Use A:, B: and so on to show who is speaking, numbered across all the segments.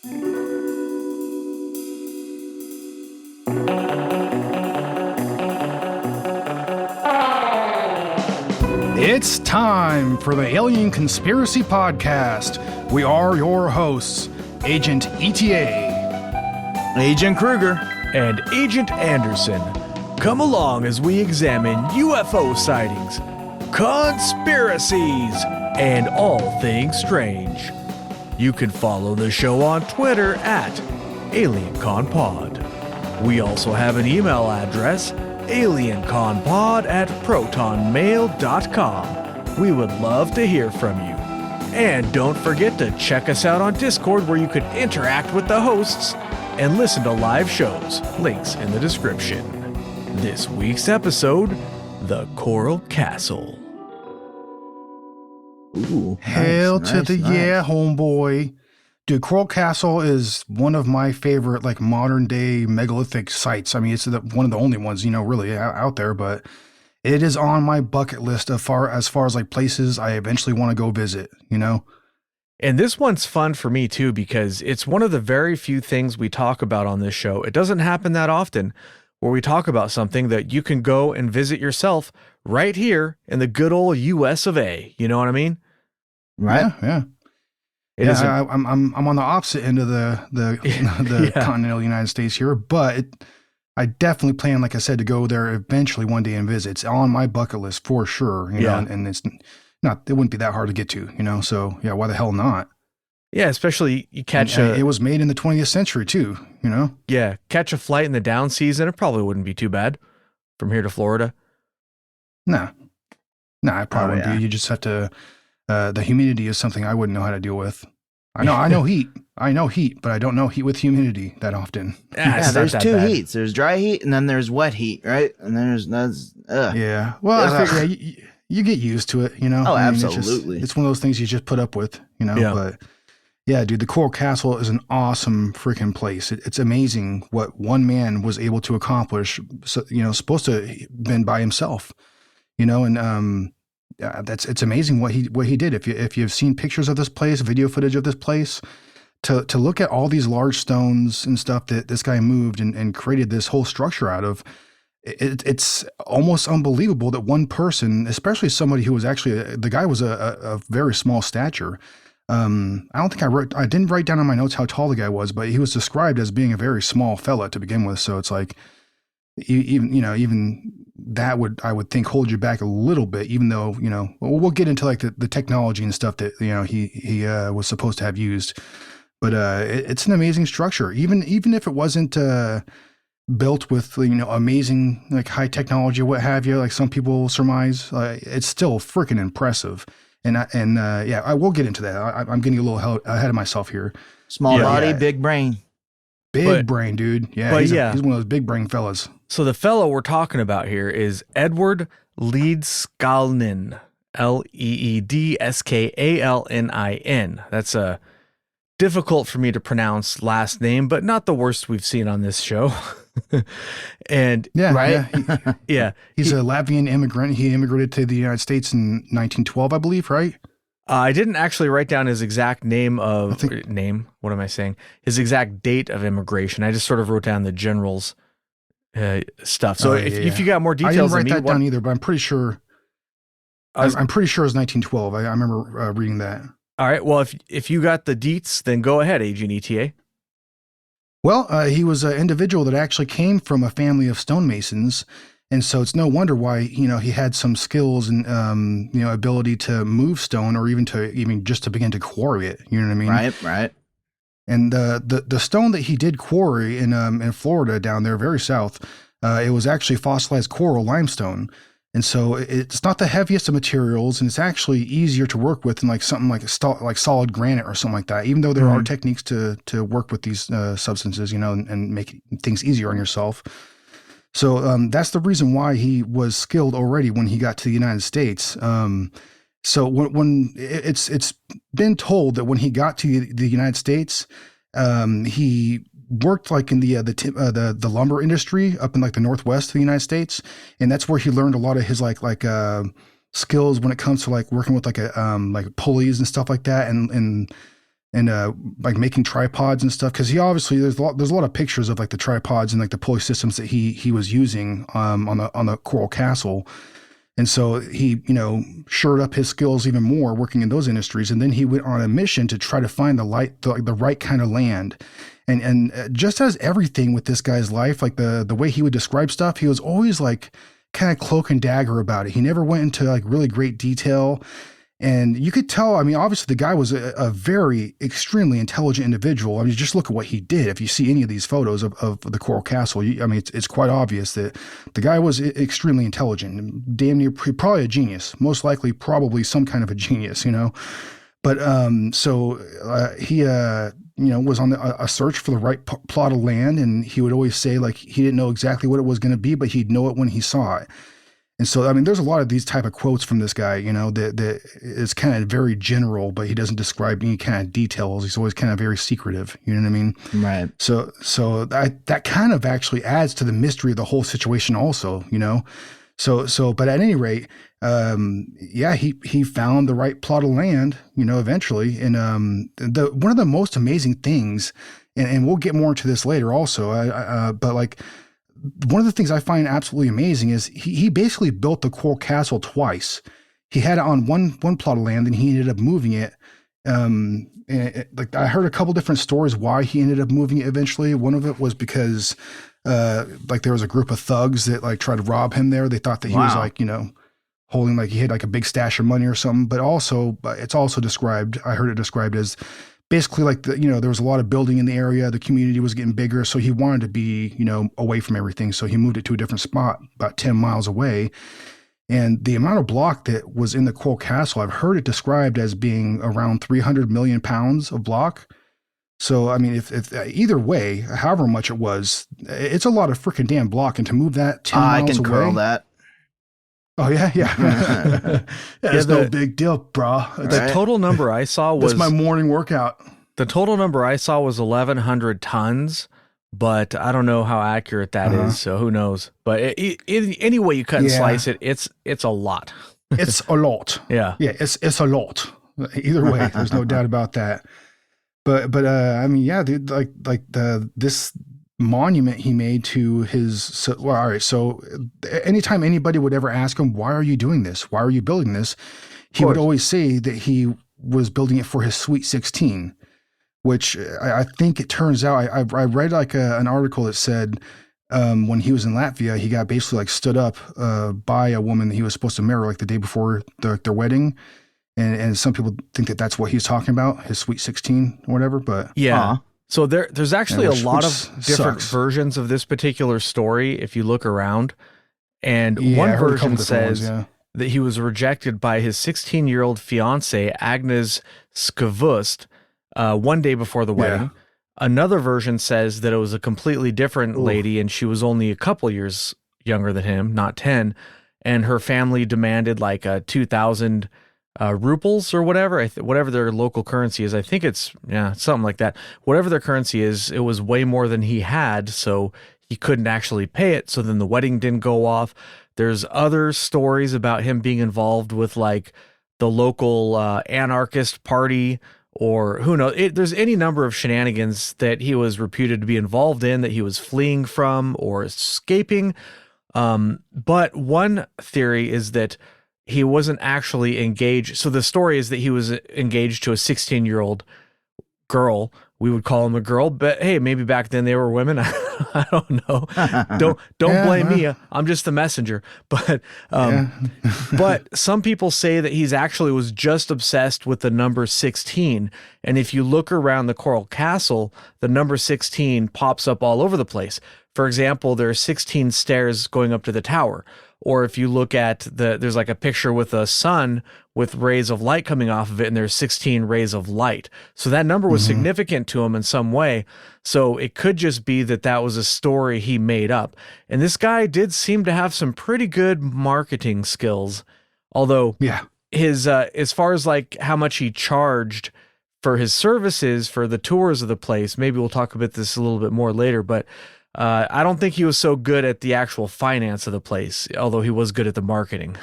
A: It's time for the Alien Conspiracy Podcast. We are your hosts, Agent ETA,
B: Agent Kruger,
C: and Agent Anderson. Come along as we examine UFO sightings, conspiracies, and all things strange. You can follow the show on Twitter at AlienConPod. We also have an email address, alienconpod@protonmail.com. We would love to hear from you. And don't forget to check us out on Discord, where you can interact with the hosts and listen to live shows. Links in the description. This week's episode, The Coral Castle.
B: Ooh,
A: Hail
B: nice,
A: to the
B: nice.
A: yeah, homeboy. Dude, Coral Castle is one of my favorite, like, modern day megalithic sites. I mean, it's one of the only ones, really out there, but it is on my bucket list as far as like places I eventually want to go visit,
C: And this one's fun for me too, because it's one of the very few things we talk about on this show. It doesn't happen that often where we talk about something that you can go and visit yourself right here in the good old US of A. You know what I mean?
B: Right?
A: Yeah. I'm on the opposite end of the continental United States here, but I definitely plan, like I said, to go there eventually one day and visit. It's on my bucket list for sure, and it's not, it wouldn't be that hard to get to, so yeah, why the hell not?
C: Yeah, especially you catch
A: it was made in the 20th century too,
C: Yeah, catch a flight in the down season, it probably wouldn't be too bad from here to Florida.
A: Nah, it probably wouldn't be. You just have to, the humidity is something I wouldn't know how to deal with. I know heat, but I don't know heat with humidity that often.
B: Yeah, there's two heats. There's dry heat and then there's wet heat, right? And then
A: yeah. Well, I think you get used to it,
B: Oh, absolutely.
A: It's one of those things you just put up with,
C: Yeah.
A: But yeah, dude, the Coral Castle is an awesome freaking place. It's amazing what one man was able to accomplish. So, supposed to have been by himself, and it's amazing what he did. If you've seen pictures of this place, video footage of this place, to look at all these large stones and stuff that this guy moved and created this whole structure out of, it's almost unbelievable that one person, especially somebody who was actually the guy was a very small stature. I don't think I didn't write down on my notes how tall the guy was, but he was described as being a very small fella to begin with. So it's like, even that I would think hold you back a little bit, even though, we'll get into like the technology and stuff that, he was supposed to have used, but, it's an amazing structure. Even if it wasn't, built with, amazing, like high technology or what have you, like some people surmise, it's still freaking impressive. And I will get into that. I'm getting a little ahead of myself here.
B: small body, big brain.
A: Big brain, dude. Yeah, he's one of those big brain fellas.
C: So the fellow we're talking about here is Edward Leedskalnin, Leedskalnin. That's a difficult for me to pronounce last name, but not the worst we've seen on this show. And
A: yeah,
C: right? Yeah.
A: He's a Latvian immigrant. He immigrated to the United States in 1912, I believe, right?
C: I didn't actually write down his exact What am I saying? His exact date of immigration. I just sort of wrote down the general's stuff. So if you got more details,
A: I didn't write that down either, but I'm pretty sure. I'm pretty sure it was 1912. I remember reading that.
C: All right. Well, if you got the deets, then go ahead, Agent ETA.
A: Well, he was an individual that actually came from a family of stonemasons. And so it's no wonder why, he had some skills and, ability to move stone or even just to begin to quarry it. You know what I mean?
B: Right.
A: And the stone that he did quarry in Florida down there, very south, it was actually fossilized coral limestone. And so it's not the heaviest of materials, and it's actually easier to work with than like something like solid granite or something like that. Even though there are techniques to work with these substances, and make things easier on yourself. So that's the reason why he was skilled already when he got to the United States. So when it's been told that when he got to the United States, he worked like in the lumber industry up in like the Northwest of the United States, and that's where he learned a lot of his like skills when it comes to like working with like pulleys and stuff like that, and and like making tripods and stuff. Because he obviously there's a lot of pictures of like the tripods and like the pulley systems that he was using on the Coral Castle. And so he, shored up his skills even more working in those industries. And then he went on a mission to try to find the right kind of land. And just as everything with this guy's life, like the way he would describe stuff, he was always like kind of cloak and dagger about it. He never went into like really great detail. And you could tell, I mean, obviously the guy was a very extremely intelligent individual. I mean, just look at what he did. If you see any of these photos of the Coral Castle, I mean, it's quite obvious that the guy was extremely intelligent, damn near probably a genius, most likely probably some kind of a genius, But he was on a search for the right plot of land, and he would always say like he didn't know exactly what it was going to be, but he'd know it when he saw it. And so, I mean, there's a lot of these type of quotes from this guy, that is kind of very general, but he doesn't describe any kind of details. He's always kind of very secretive. You know what I mean?
B: Right.
A: So that kind of actually adds to the mystery of the whole situation also, but at any rate, he found the right plot of land, eventually. And one of the most amazing things, and we'll get more into this later also, but like, one of the things I find absolutely amazing is he basically built the Coral Castle twice. He had it on one plot of land, and he ended up moving it. Like I heard a couple different stories why he ended up moving it eventually. One of it was because like there was a group of thugs that like tried to rob him there. They thought that he was like, holding like he had like a big stash of money or something. But it's also described, I heard it described as basically like there was a lot of building in the area. The community was getting bigger. So he wanted to be, away from everything. So he moved it to a different spot about 10 miles away. And the amount of block that was in the Coral Castle, I've heard it described as being around 300 million pounds of block. So, I mean, if either way, however much it was, it's a lot of freaking damn block. And to move that 10 miles away.
B: I can curl that.
A: Oh, yeah. That's no big deal, bro.
C: The total number I saw was...
A: That's my morning workout.
C: The total number I saw was 1,100 tons, but I don't know how accurate that is, so who knows. But any way you cut and slice it, it's a lot.
A: It's a lot.
C: Yeah.
A: Yeah, it's a lot. Either way, there's no doubt about that. But I mean, yeah, dude, like this monument he made to his, all right, so anytime anybody would ever ask him, why are you doing this? Why are you building this? He would always say that he was building it for his Sweet 16, which I think it turns out, I read like an article that said when he was in Latvia, he got basically like stood up by a woman that he was supposed to marry like the day before their wedding. And some people think that that's what he's talking about, his Sweet 16 or whatever, but
C: yeah. So there's actually a lot of different
A: sucks.
C: versions of this particular story if you look around. And one version says that he was rejected by his 16-year-old fiancée, Agnes Skavust, one day before the wedding. Yeah. Another version says that it was a completely different lady, and she was only a couple years younger than him, not 10. And her family demanded like 2,000 ruples or whatever, whatever their local currency is. I think it's, something like that. Whatever their currency is, it was way more than he had, so he couldn't actually pay it. So then the wedding didn't go off. There's other stories about him being involved with like the local anarchist party, or who knows. There's any number of shenanigans that he was reputed to be involved in, that he was fleeing from or escaping. But one theory is that he wasn't actually engaged. So the story is that he was engaged to a 16-year-old girl. We would call him a girl, but hey, maybe back then they were women. I don't know. Don't blame me. I'm just the messenger. But but some people say that he's actually was just obsessed with the number 16. And if you look around the Coral Castle, the number 16 pops up all over the place. For example, there are 16 stairs going up to the tower. Or if you look at there's like a picture with a sun with rays of light coming off of it, and there's 16 rays of light. So that number was significant to him in some way. So it could just be that was a story he made up. And this guy did seem to have some pretty good marketing skills. Although his as far as like how much he charged for his services for the tours of the place, maybe we'll talk about this a little bit more later, but I don't think he was so good at the actual finance of the place, although he was good at the marketing.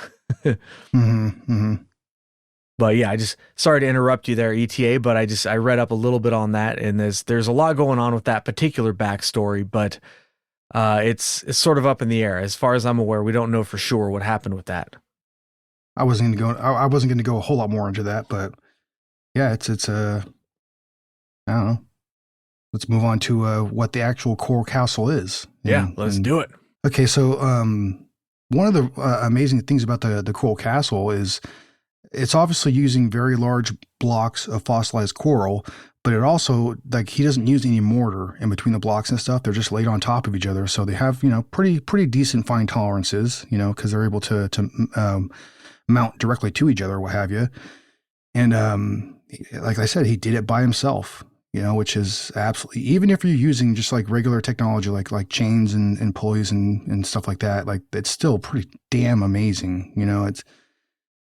C: But yeah, I just sorry to interrupt you there, ETA, but I read up a little bit on that, and there's a lot going on with that particular backstory, but it's sort of up in the air. As far as I'm aware, we don't know for sure what happened with that.
A: I wasn't going to go a whole lot more into that, but yeah, it's I don't know. Let's move on to what the actual Coral Castle is.
C: Yeah, let's do it.
A: Okay, so one of the amazing things about the Coral Castle is it's obviously using very large blocks of fossilized coral, but it also, like, he doesn't use any mortar in between the blocks and stuff. They're just laid on top of each other, so they have, pretty decent fine tolerances, because they're able to mount directly to each other, what have you. And like I said, he did it by himself. Which is absolutely, even if you're using just like regular technology, like chains and pulleys and stuff like that, like it's still pretty damn amazing.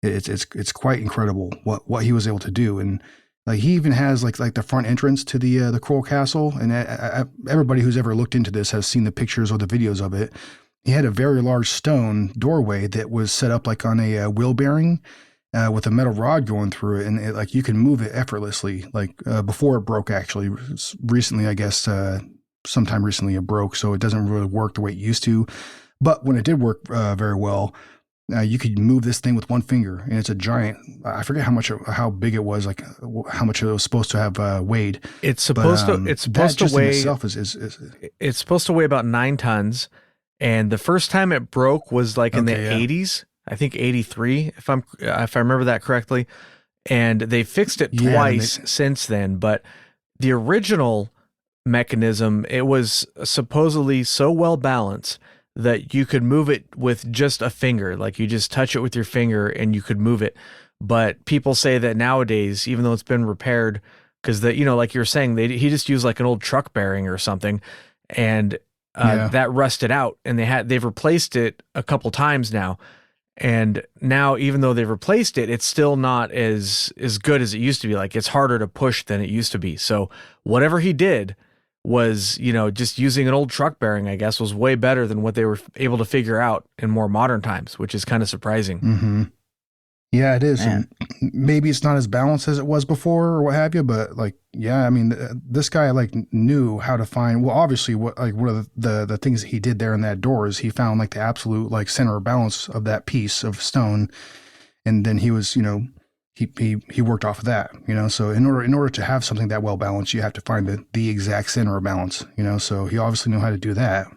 A: It's quite incredible what he was able to do. And like, he even has like the front entrance to the Coral Castle. And everybody who's ever looked into this has seen the pictures or the videos of it. He had a very large stone doorway that was set up like on a wheel bearing, with a metal rod going through it, and like you can move it effortlessly. Like before it broke, actually, recently, I guess, sometime recently it broke, so it doesn't really work the way it used to. But when it did work very well, you could move this thing with one finger, and it's a giant. I forget how big it was, like how much it was supposed to have weighed.
C: It's supposed to. It's supposed to weigh.
A: Itself
C: it's supposed to weigh about 9 tons, and the first time it broke was like in the 80s. I think 83, if I remember that correctly, and they fixed it twice since then. But the original mechanism, it was supposedly so well balanced that you could move it with just a finger, like you just touch it with your finger and you could move it. But people say that nowadays, even though it's been repaired, because like you were saying, he just used like an old truck bearing or something, and that rusted out, and they've replaced it a couple times now. And now, even though they've replaced it, it's still not as good as it used to be. Like, it's harder to push than it used to be. So whatever he did was, just using an old truck bearing, I guess, was way better than what they were able to figure out in more modern times, which is kind of surprising.
A: Mm-hmm. Yeah, it is. And maybe it's not as balanced as it was before or what have you, but like, yeah, I mean, this guy like knew how to find, well, obviously one of the things that he did there in that door is he found like the absolute like center of balance of that piece of stone. And then he was, he worked off of that, so in order to have something that well balanced, you have to find the exact center of balance, so he obviously knew how to do that.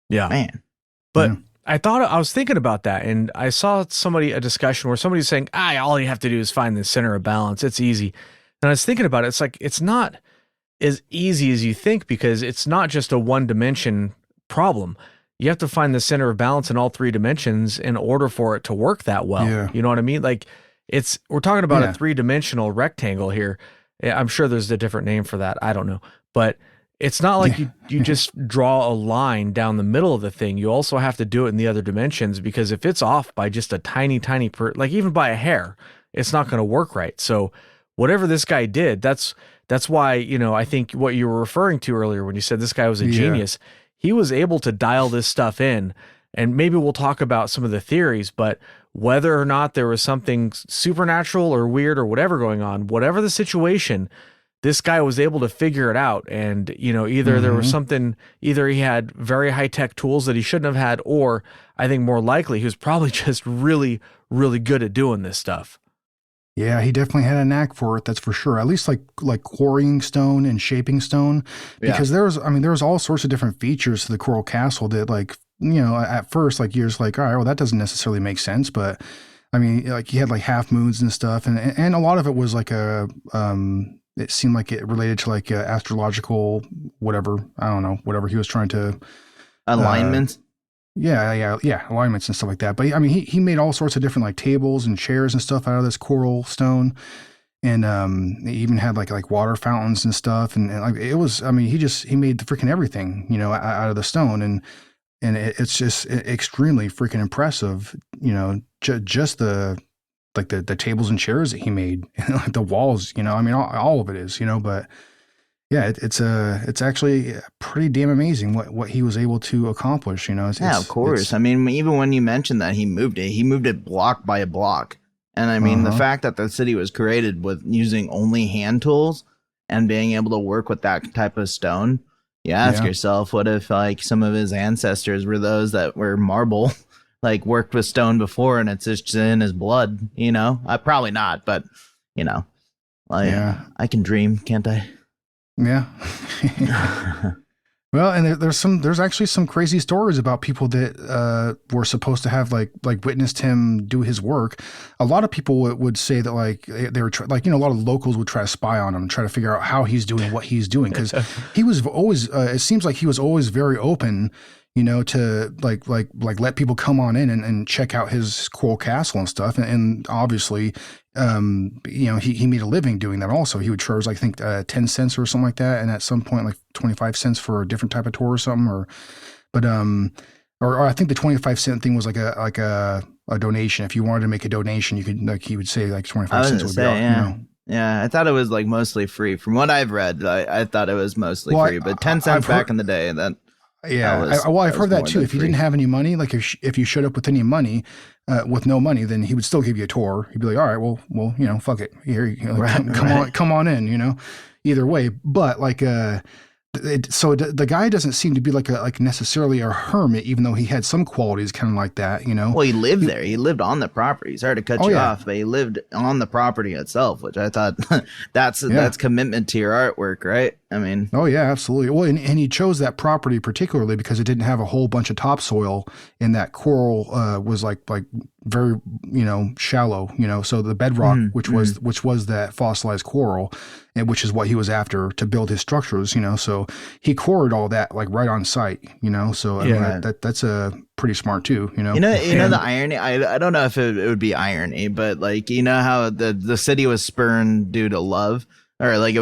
C: Yeah,
B: man.
C: But I was thinking about that, and I saw a discussion where somebody's saying, all you have to do is find the center of balance. It's easy. And I was thinking about it. It's like, it's not as easy as you think, because it's not just a one dimension problem. You have to find the center of balance in all 3 dimensions in order for it to work that well.
A: Yeah.
C: You know what I mean? Like, we're talking about a 3-dimensional rectangle here. I'm sure there's a different name for that. I don't know. But it's not like you just draw a line down the middle of the thing. You also have to do it in the other dimensions, because if it's off by just a tiny, like even by a hair, it's not going to work right. So whatever this guy did, that's why, I think what you were referring to earlier when you said this guy was a genius, he was able to dial this stuff in. And maybe we'll talk about some of the theories, but whether or not there was something supernatural or weird or whatever going on, whatever the situation, this guy was able to figure it out. And, either there was something, either he had very high-tech tools that he shouldn't have had, or I think more likely he was probably just really, really good at doing this stuff.
A: Yeah, he definitely had a knack for it. That's for sure. At least like quarrying stone and shaping stone, because there was all sorts of different features to the Coral Castle that, like, at first, like, you're just like, all right, well, that doesn't necessarily make sense. But I mean, like, he had like half moons and stuff, and a lot of it was like it seemed like it related to like astrological whatever. I don't know, whatever he was trying to
B: alignments.
A: Alignments and stuff like that. But I mean, he made all sorts of different like tables and chairs and stuff out of this coral stone, and he even had like water fountains and stuff. And like, it was, I mean, he made the freaking everything, out of the stone, and it's just extremely freaking impressive. Just the tables and chairs that he made, and like the walls. I mean, all of it is, but. Yeah, it's actually pretty damn amazing what he was able to accomplish.
B: Of course. I mean, even when you mentioned that he moved it block by block. And I mean, the fact that the city was created with using only hand tools and being able to work with that type of stone, you ask yourself, what if like some of his ancestors were those that were marble, like worked with stone before, and it's just in his blood? You know, probably not, but you know, I can dream, can't I?
A: Yeah. Well, and there's actually some crazy stories about people that were supposed to have like witnessed him do his work. A lot of people would say that like they were like, you know, a lot of locals would try to spy on him and try to figure out how he's doing what he's doing, because he was always it seems like he was always very open, you know, to like let people come on in and check out his coral castle and stuff. And obviously, you know, he made a living doing that also. He would charge, I think, 10 cents or something like that. And at some point, like 25 cents for a different type of tour or something, or I think the 25-cent thing was like a donation. If you wanted to make a donation, you could, like, he would say like 25 cents would be all, you know.
B: Yeah, I thought it was like mostly free. From what I've read, I thought it was mostly free, but 10 cents back in the day, that.
A: Yeah, I've heard that too. If you didn't have any money, like if you showed up with any money, with no money, then he would still give you a tour. He'd be like, all right, well, you know, fuck it, here, you know, come on in, you know. Either way, but like, so the guy doesn't seem to be like necessarily a hermit, even though he had some qualities kind of like that, you know.
B: Well, he lived there. He lived on the property. Sorry to cut you off, but he lived on the property itself, which I thought that's commitment to your artwork, right? I mean,
A: oh yeah, absolutely. Well, and he chose that property particularly because it didn't have a whole bunch of topsoil, and that coral was like very, you know, shallow, you know. So the bedrock, which was that fossilized coral, and which is what he was after to build his structures, you know. So he cored all that like right on site, you know. So I mean, that's a pretty smart too, you know.
B: You know the irony. I don't know if it would be irony, but like, you know how the city was spurned due to love. Or like it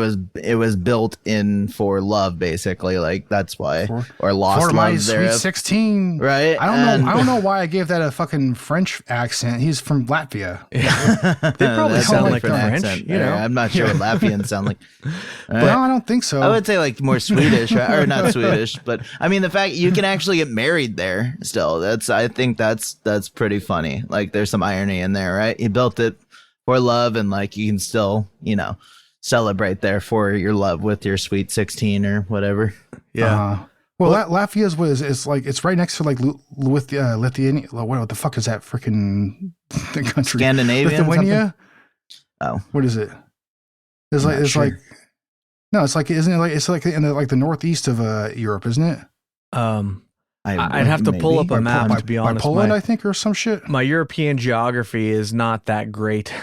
B: was built in for love, basically. Like that's why, or lost
A: for my
B: love there.
A: Sweet 16,
B: right?
A: I don't know why I gave that a fucking French accent. He's from Latvia.
C: They probably sound like French.
B: Accent.
C: You know,
B: I'm not sure what Latvians sound like.
A: But no, I don't think so.
B: I would say like more Swedish, right? Or not Swedish, but I mean the fact you can actually get married there still. I think that's pretty funny. Like there's some irony in there, right? He built it for love, and like you can still, you know, celebrate there for your love with your sweet 16 or whatever.
A: Yeah. Well, Latvia's is like, it's right next to like Lithuania. What the fuck is that freaking country?
B: Scandinavian?
A: Lithuania?
B: Oh,
A: what is it? It's like no, it's like, isn't it like, it's like in the northeast of Europe, isn't it?
C: I'd have to pull up a map to be honest.
A: Poland, I think, or some shit.
C: My European geography is not that great,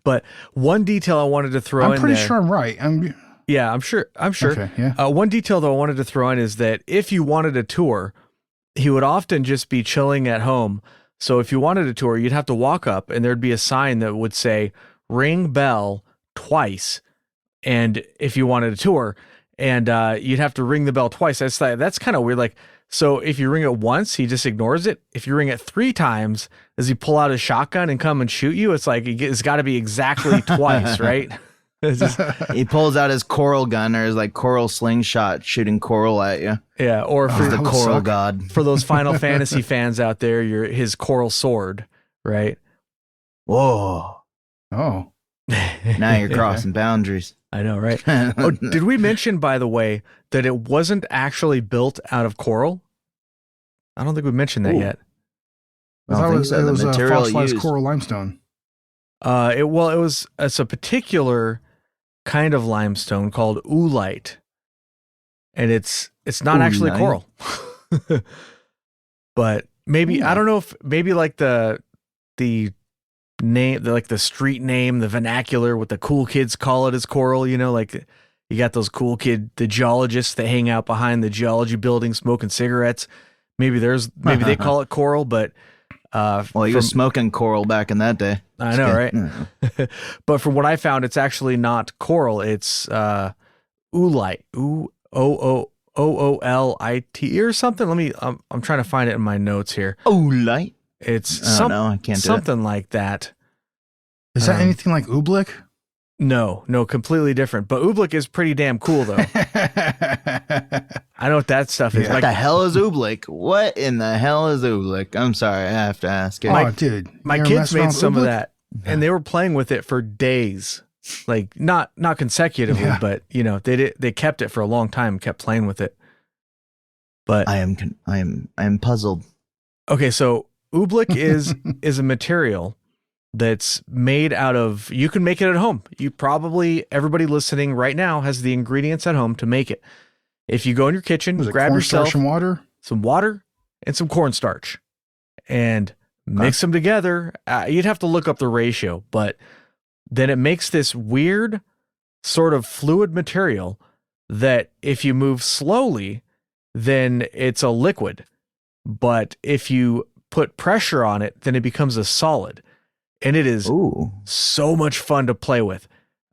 C: but one detail I wanted to throw in there.
A: I'm pretty sure I'm right. I'm sure.
C: Okay,
A: yeah.
C: One detail that I wanted to throw in is that if you wanted a tour, he would often just be chilling at home. So if you wanted a tour, you'd have to walk up, and there'd be a sign that would say "Ring bell twice." And if you wanted a tour, and you'd have to ring the bell twice. That's kind of weird. Like, so if you ring it once, he just ignores it. If you ring it 3 times, does he pull out his shotgun and come and shoot you? It's like, it's got to be exactly twice, right?
B: He pulls out his coral gun or his like coral slingshot, shooting coral at you.
C: Yeah, or for
B: the coral god.
C: For those Final Fantasy fans out there, his coral sword, right?
B: Whoa.
A: Oh.
B: Now you're crossing boundaries.
C: I know, right? Oh, did we mention, by the way, that it wasn't actually built out of coral? I don't think we mentioned that yet.
A: It was fossilized coral limestone.
C: It's a particular kind of limestone called oolite, and it's not actually coral. But maybe I don't know if maybe like the name, like the street name, the vernacular, what the cool kids call it is coral, you know, like you got those the geologists that hang out behind the geology building smoking cigarettes. Maybe they call it coral, but
B: well, he was smoking coral back in that day.
C: I know, right? But from what I found, it's actually not coral, it's oolite, OOLIT or something. I'm trying to find it in my notes here.
B: Oolite.
C: It's
B: I can't
C: something like that.
A: Is that anything like oobleck?
C: No, completely different. But oobleck is pretty damn cool, though. I know what that stuff is.
B: What the hell is oobleck? What in the hell is oobleck? I'm sorry, I have to ask it.
A: Dude,
C: my kids made some of that. and they were playing with it for days, like not consecutively, but they kept it for a long time, kept playing with it. But
B: I am puzzled.
C: Okay, so oobleck is a material that's made out of, you can make it at home. Everybody listening right now has the ingredients at home to make it. If you go in your kitchen, grab yourself
A: some water
C: and some cornstarch and mix them together. You'd have to look up the ratio, but then it makes this weird sort of fluid material that if you move slowly, then it's a liquid. But if you put pressure on it, then it becomes a solid. And it is so much fun to play with.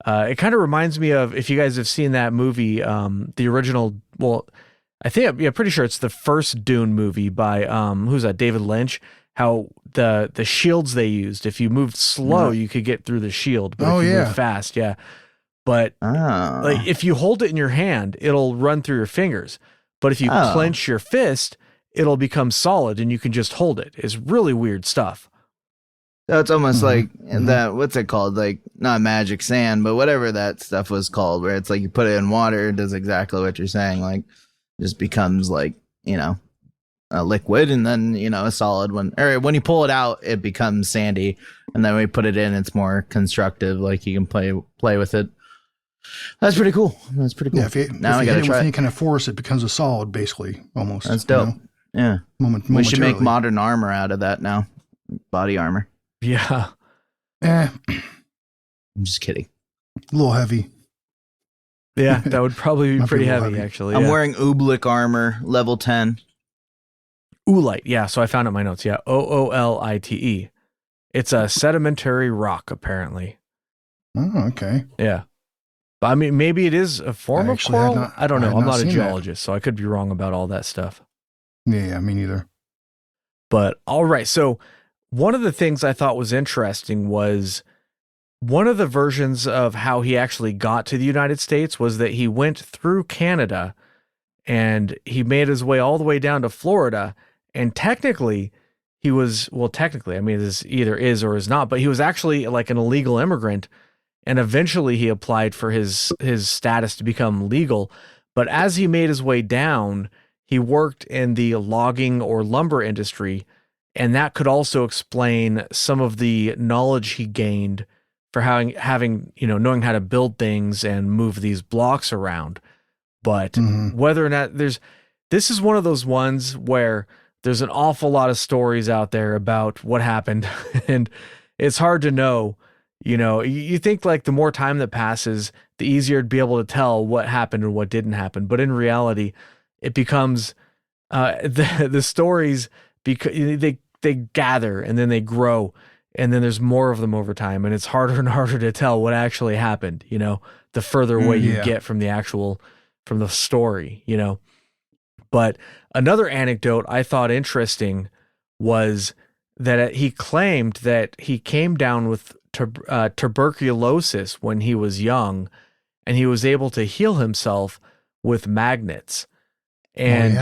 C: It kind of reminds me of, if you guys have seen that movie, the original, pretty sure it's the first Dune movie by, who's that, David Lynch, how the shields they used, if you moved slow, you could get through the shield, but if you move fast, But like if you hold it in your hand, it'll run through your fingers. But if you clench your fist, it'll become solid and you can just hold it. It's really weird stuff.
B: So it's almost like that. What's it called? Like, not magic sand, but whatever that stuff was called, where it's like you put it in water, it does exactly what you're saying. Like, just becomes like, a liquid, and then, a solid when you pull it out, it becomes sandy. And then when we put it in, it's more constructive. Like, you can play with it. That's pretty cool. Yeah,
A: if you hit it with any kind of force, it becomes a solid, basically, almost.
B: That's dope. Yeah. We should make
A: momentarily.
B: modern armor out of that now. Body armor.
C: Yeah.
B: I'm just kidding.
A: A little heavy.
C: Yeah, that would probably be
A: Might be
C: pretty
A: a little
C: heavy,
A: heavy.
C: actually.
B: I'm wearing oobleck armor, level 10.
C: Oolite. Yeah, so I found it in my notes. Yeah, Oolite. It's a sedimentary rock, apparently.
A: Oh, okay.
C: Yeah. But I mean, maybe it is a form of coral. I don't know. I'm not a
A: seen
C: geologist, so I could be wrong about all that stuff.
A: Yeah, me neither.
C: But all right, so one of the things I thought was interesting was one of the versions of how he actually got to the United States was that he went through Canada and he made his way all the way down to Florida. And technically, I mean, this either is or is not, but he was actually like an illegal immigrant. And eventually he applied for his status to become legal. But as he made his way down, he worked in the logging or lumber industry. And that could also explain some of the knowledge he gained for having knowing how to build things and move these blocks around. But whether or not this is one of those ones where there's an awful lot of stories out there about what happened, and it's hard to know. You think like the more time that passes, the easier to be able to tell what happened and what didn't happen. But in reality, it becomes the stories, because they gather and then they grow, and then there's more of them over time, and it's harder and harder to tell what actually happened. The further away you get from the story. But another anecdote I thought interesting was that he claimed that he came down with tuberculosis when he was young, and he was able to heal himself with magnets. And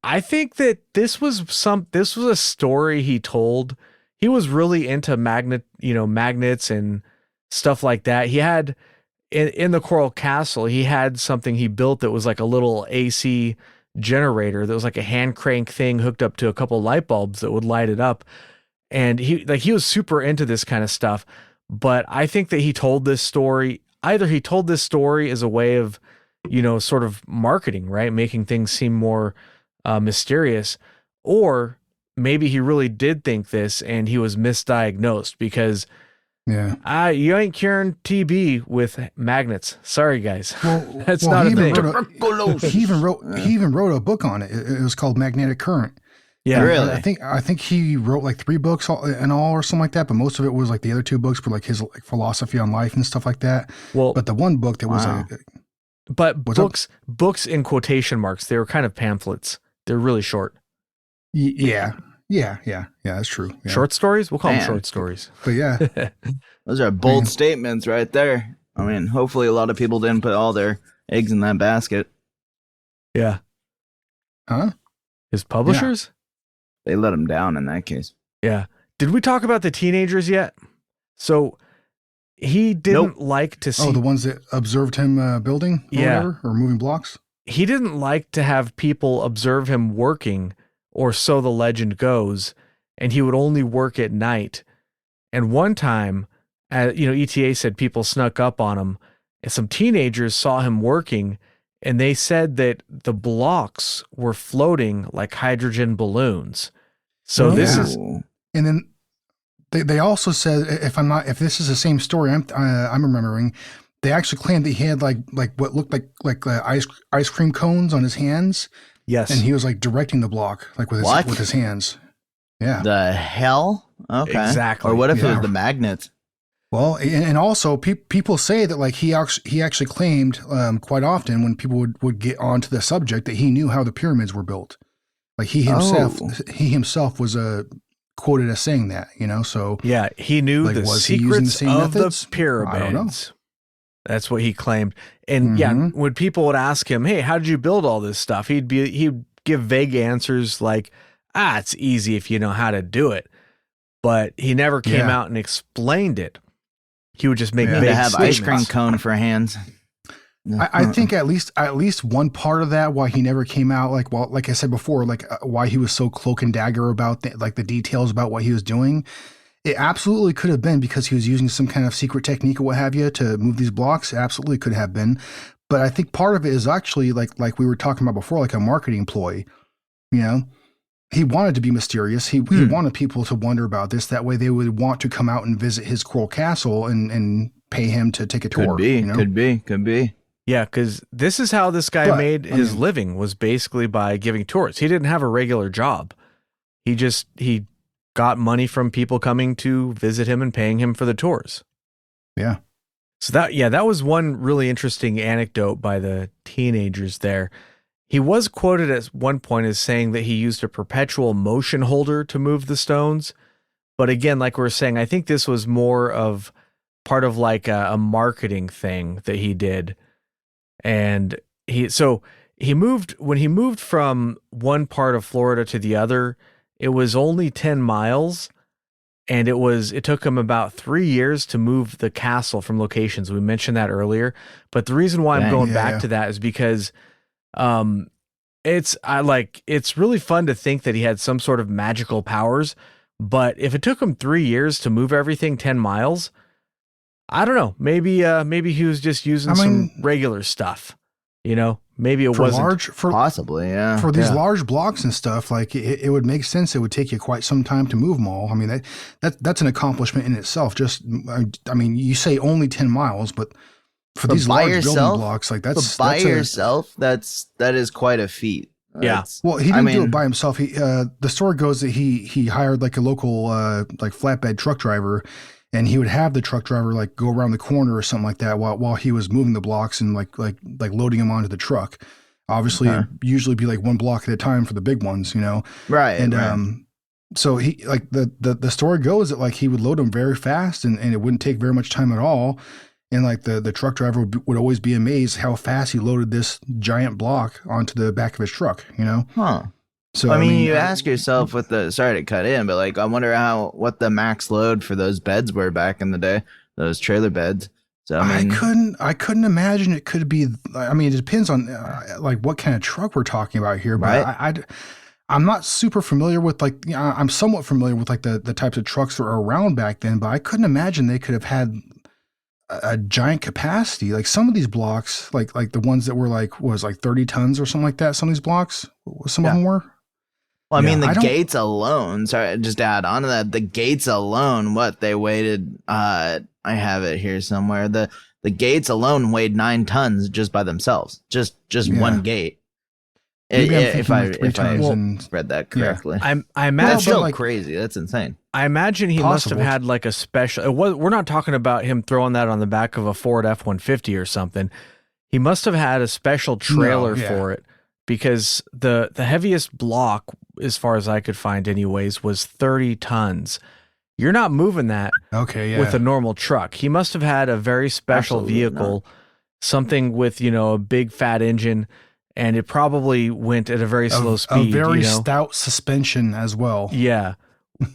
C: I think that this was a story he told. He was really into magnets and stuff like that. He had in the Coral Castle, he had something he built that was like a little AC generator that was like a hand crank thing hooked up to a couple light bulbs that would light it up. And he was super into this kind of stuff. But I think that he told this story, either he told this story as a way of, sort of marketing, right? Making things seem more mysterious, or maybe he really did think this and he was misdiagnosed, because you ain't curing TB with magnets. Sorry, guys. That's not a thing.
A: He even wrote a book on it. It was called Magnetic Current.
C: Yeah,
B: really.
A: I think he wrote like 3 books in all or something like that, but most of it was like the other 2 books were like his philosophy on life and stuff like that.
C: Well,
A: but the one book that was
C: books in quotation marks, they were kind of pamphlets. They're really short.
A: Yeah, that's true. Yeah.
C: Short stories? We'll call them short stories.
A: But yeah.
B: Those are bold statements right there. I mean, hopefully a lot of people didn't put all their eggs in that basket.
C: Yeah.
A: Huh?
C: His publishers?
B: They let him down in that case.
C: Yeah. Did we talk about the teenagers yet? So he didn't like to see.
A: Oh, the ones that observed him building or whatever, or moving blocks?
C: He didn't like to have people observe him working, or so the legend goes, and he would only work at night. And one time, ETA said people snuck up on him, and some teenagers saw him working, and they said that the blocks were floating like hydrogen balloons. So this is,
A: and then they also said, if this is the same story I'm remembering, they actually claimed that he had like what looked like ice cream cones on his hands.
C: yes,
A: And he was like directing the block like with his hands. Yeah.
B: The hell? Okay.
C: Exactly.
B: Or what if it
A: Yeah.
B: was the magnets?
A: Well, and also people say that like he actually claimed quite often when people would get onto the subject that he knew how the pyramids were built. Like he himself was quoted as saying that, so
C: yeah, he knew
A: like,
C: the
A: was he using the
C: secrets
A: same
C: of
A: methods?
C: the pyramids.
A: I don't know.
C: That's what he claimed. And yeah, when people would ask him, "Hey, how did you build all this stuff?" He'd give vague answers like, "It's easy if you know how to do it." But he never came out and explained it. He would just make
B: To
C: vague
B: have ice
C: statements.
B: cream cone for hands.
A: I think at least one part of that why he never came out, like I said before, why he was so cloak and dagger about the details about what he was doing. It absolutely could have been because he was using some kind of secret technique or what have you to move these blocks. It absolutely could have been. But I think part of it is actually like we were talking about before, like a marketing ploy. He wanted to be mysterious. He wanted people to wonder about this. That way they would want to come out and visit his coral castle and pay him to take a tour.
B: Could be.
C: Yeah, because this is how this guy made his living, was basically by giving tours. He didn't have a regular job. He got money from people coming to visit him and paying him for the tours.
A: Yeah.
C: So that was one really interesting anecdote by the teenagers there. He was quoted at one point as saying that he used a perpetual motion holder to move the stones. But again, like we were saying, I think this was more of part of like a marketing thing that he did. And when he moved from one part of Florida to the other, it was only 10 miles. And it took him about 3 years to move the castle from locations. We mentioned that earlier. But the reason why I'm going back to that is because it's really fun to think that he had some sort of magical powers. But if it took him 3 years to move everything 10 miles, I don't know. Maybe he was just using some regular stuff. Maybe it wasn't.
B: Possibly, yeah.
A: For these large blocks and stuff, like it would make sense. It would take you quite some time to move them all. I mean, that's an accomplishment in itself. You say only 10 miles, but for these large building blocks, like
B: that is quite a feat.
C: Yeah.
A: Well, he didn't do it by himself. The story goes that he hired like a local like flatbed truck driver, and he would have the truck driver like go around the corner or something like that while he was moving the blocks and like loading them onto the truck. Obviously, it'd usually be like one block at a time for the big ones,
B: Right.
A: And so he like the story goes that like he would load them very fast and it wouldn't take very much time at all. And like the truck driver would always be amazed how fast he loaded this giant block onto the back of his truck,
B: Huh.
A: So
B: you ask yourself sorry to cut in, but like I wonder what the max load for those beds were back in the day, those trailer beds. So
A: I couldn't imagine it could be. It depends on like what kind of truck we're talking about here, but
B: right.
A: I'm not super familiar with I'm somewhat familiar with like the types of trucks that were around back then, but I couldn't imagine they could have had a giant capacity. Like some of these blocks, like the ones that were like 30 tons or something like that. Some of these blocks, some of them were.
B: Well, the gates alone, sorry, just to add on to that, the gates alone, what they weighted, I have it here somewhere. The gates alone weighed 9 tons just by themselves, just one gate. If I read that correctly.
C: I imagine
B: that's still crazy. That's insane.
C: I imagine he must have had like a special, we're not talking about him throwing that on the back of a Ford F-150 or something. He must have had a special trailer for it, because the heaviest block, as far as I could find anyways, was 30 tons. You're not moving that with a normal truck. He must have had a very special vehicle, something with, a big fat engine, and it probably went at a very slow speed.
A: A very stout suspension as well.
C: Yeah.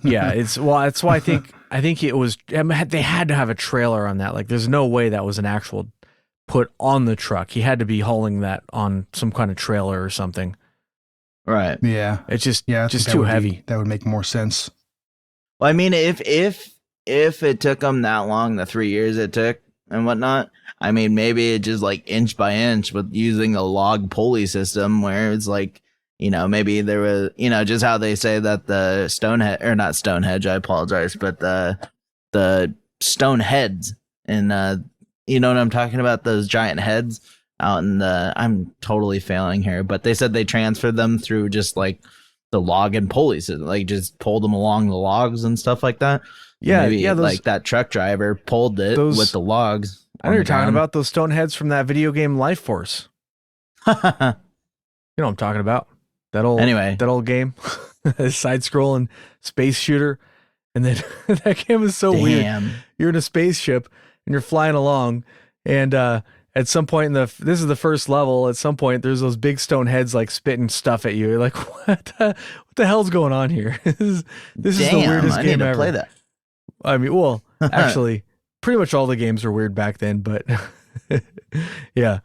C: Yeah, that's why I think it was. They had to have a trailer on that. Like, there's no way that was an actual put on the truck. He had to be hauling that on some kind of trailer or something.
B: Right.
A: Yeah.
C: It's just
A: I think
C: just
A: that
C: too
A: would
C: heavy.
A: that would make more sense.
B: Well, I mean, if it took them that long, the 3 years it took and whatnot, I mean, maybe it just like inch by inch with using a log pulley system where it's like, maybe there was, just how they say that the Stonehenge, or not Stonehenge, I apologize, but the stone heads and you know what I'm talking about? Those giant heads out in I'm totally failing here, but they said they transferred them through just like the log and pulleys, like just pulled them along the logs and stuff like that.
C: Yeah,
B: maybe
C: yeah.
B: like that truck driver pulled it with the logs.
C: I know you're talking about those stone heads from that video game Life Force. You know what I'm talking about? That old game, side scrolling space shooter, and then that game is so weird. You're in a spaceship and you're flying along, and at some point this is the first level. At some point, there's those big stone heads like spitting stuff at you. You're like, what the hell's going on here? This is the weirdest game ever.
B: Play that.
C: I mean, well, actually, pretty much all the games were weird back then, but yeah.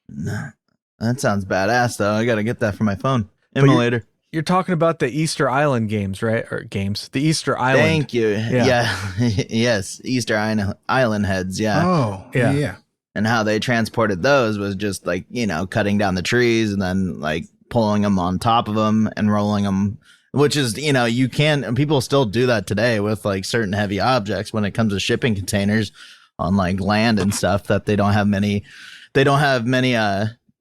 B: That sounds badass, though. I got to get that for my phone. Emulator.
C: You're talking about the Easter Island games, right? Or games. The Easter Island.
B: Thank you. Yeah. Yes. Easter Island heads. Yeah.
A: Oh, yeah.
B: And how they transported those was just like, cutting down the trees and then like pulling them on top of them and rolling them, which is, you can, and people still do that today with like certain heavy objects when it comes to shipping containers on like land and stuff that they don't have many